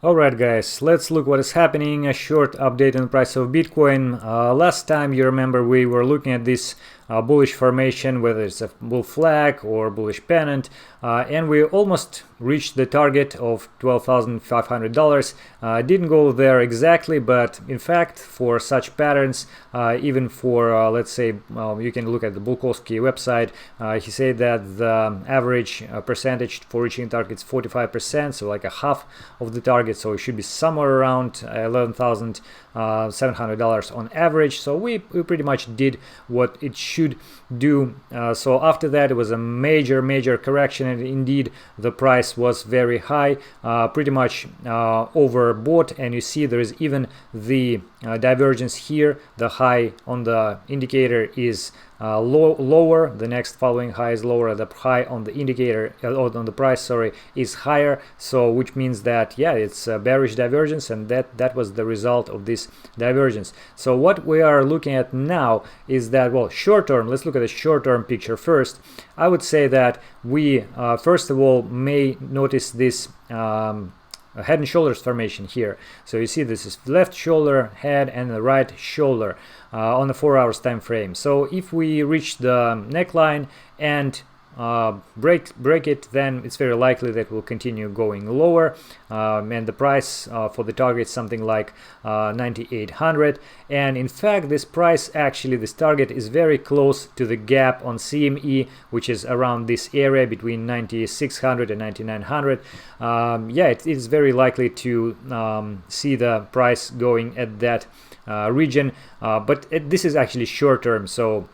Alright guys, let's look what is happening. A short update on the price of Bitcoin. Last time you remember we were looking at this bullish formation, whether it's a bull flag or bullish pennant, and we almost reached the target of $12,500. Didn't go there exactly, but in fact for such patterns, even for let's say you can look at the Bulkowski website, he said that the average percentage for reaching target is 45%, so like a half of the target, so it should be somewhere around $11,700 on average. So we pretty much did what it should do. So after that it was a major correction, and indeed the price was very high, pretty much overbought, and you see there is even the divergence here. The high on the indicator is lower, the next following high is lower, the high on the indicator on the price, sorry, is higher. So which means that yeah, it's a bearish divergence, and that was the result of this divergence. So what we are looking at now is that, well, short term, let's look at the short term picture first. I would say that we first of all may notice this a head and shoulders formation here. So you see this is left shoulder, head, and the right shoulder on the 4 hours time frame. So if we reach the neckline and break it, then it's very likely that we'll continue going lower, and the price for the target is something like 9,800. And in fact this price, actually this target, is very close to the gap on CME, which is around this area between 9,600 and 9,900. Yeah, it is very likely to see the price going at that region, but this is actually short term, so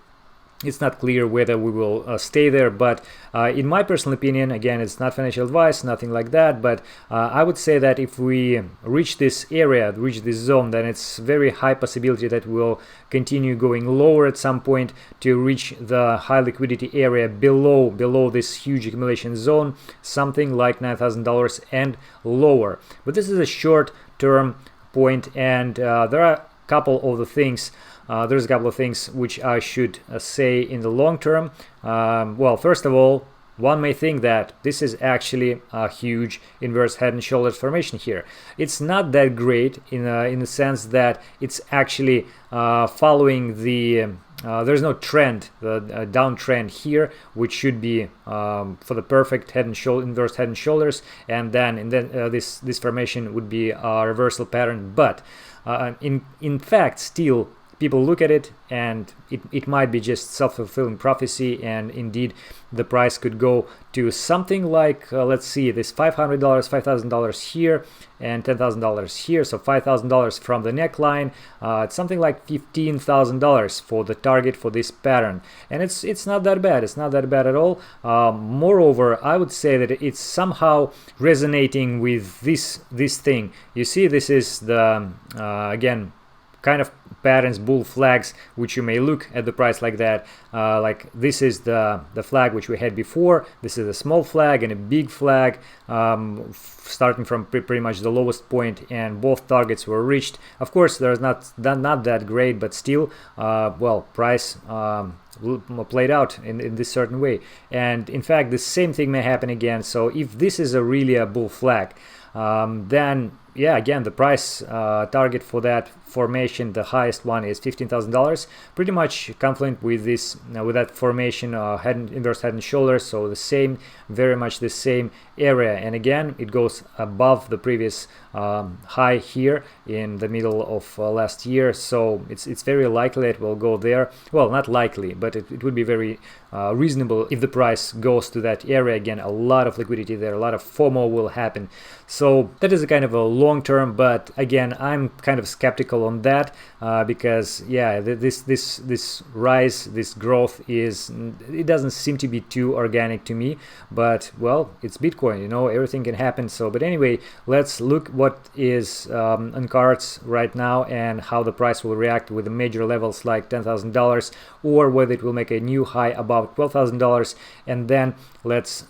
it's not clear whether we will stay there. But in my personal opinion, again, it's not financial advice, nothing like that, but I would say that if we reach this area, reach this zone, then it's very high possibility that we'll continue going lower at some point to reach the high liquidity area below this huge accumulation zone, something like $9,000 and lower. But this is a short term point, and there are a couple of the things there's a couple of things which I should say in the long term. Well, first of all, one may think that this is actually a huge inverse head and shoulders formation here. It's not that great in the sense that it's actually following the there's no trend, the downtrend here, which should be for the perfect head and shoulder, inverse head and shoulders, and then this formation would be a reversal pattern. But in fact, still, people look at it and it might be just self-fulfilling prophecy, and indeed the price could go to something like let's see, this $500, $5,000 here, and $10,000 here. So $5,000 from the neckline, it's something like $15,000 for the target for this pattern, and it's not that bad. It's not that bad at all. Moreover, I would say that it's somehow resonating with this thing. You see, this is the again kind of patterns, bull flags, which you may look at the price like that. Like this is the flag which we had before. This is a small flag and a big flag, starting from pretty much the lowest point, and both targets were reached. Of course, there's not that great, but still, well, price played out in this certain way. And in fact, the same thing may happen again. So if this is really a bull flag, then yeah, again, the price target for that formation, the highest one, is $15,000, pretty much confluent with this with that formation, inverse head and shoulders. So the same, very much the same area, and again it goes above the previous high here in the middle of last year. So it's very likely it will go there. Well, not likely, but it would be very reasonable if the price goes to that area. Again, a lot of liquidity there, a lot of FOMO will happen. So that is a kind of a long term, but again, I'm kind of skeptical on that because yeah, this rise, this growth it doesn't seem to be too organic to me. But well, it's Bitcoin, you know, everything can happen. So but anyway, let's look what is on cards right now and how the price will react with the major levels like $10,000, or whether it will make a new high above $12,000. And then let's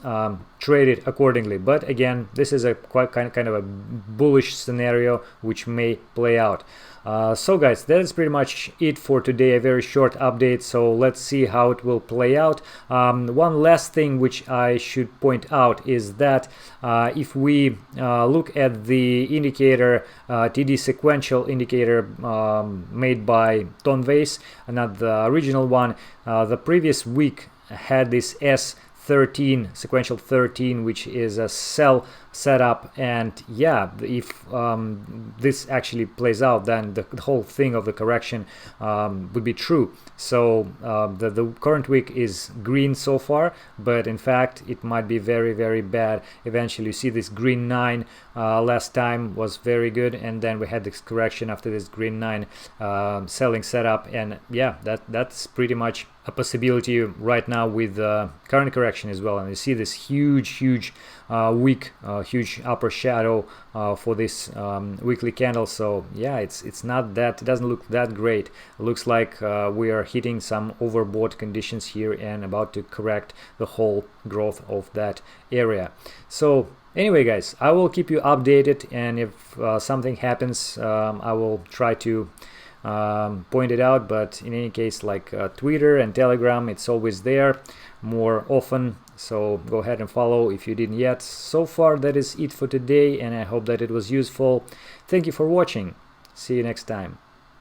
trade it accordingly. But again, this is a quite kind of a bullish scenario which may play out. So guys, that is pretty much it for today, a very short update, so let's see how it will play out. One last thing which I should point out is that if we look at the indicator, TD sequential indicator made by Tonvase, not the original one, the previous week had this S13 sequential 13, which is a sell setup, and yeah, if this actually plays out, then the whole thing of the correction would be true. So the current week is green so far, but in fact it might be very, very bad eventually. You see this green 9 last time was very good, and then we had this correction after this green 9 selling setup, and yeah, that's pretty much a possibility right now with the current correction as well. And you see this huge weak huge upper shadow for this weekly candle. So yeah, it's not that, it doesn't look that great. It looks like we are hitting some overbought conditions here and about to correct the whole growth of that area. So anyway guys, I will keep you updated, and if something happens, I will try to point it out. But in any case, like Twitter and Telegram, it's always there more often, so go ahead and follow if you didn't yet. So far that is it for today, and I hope that it was useful. Thank you for watching. See you next time.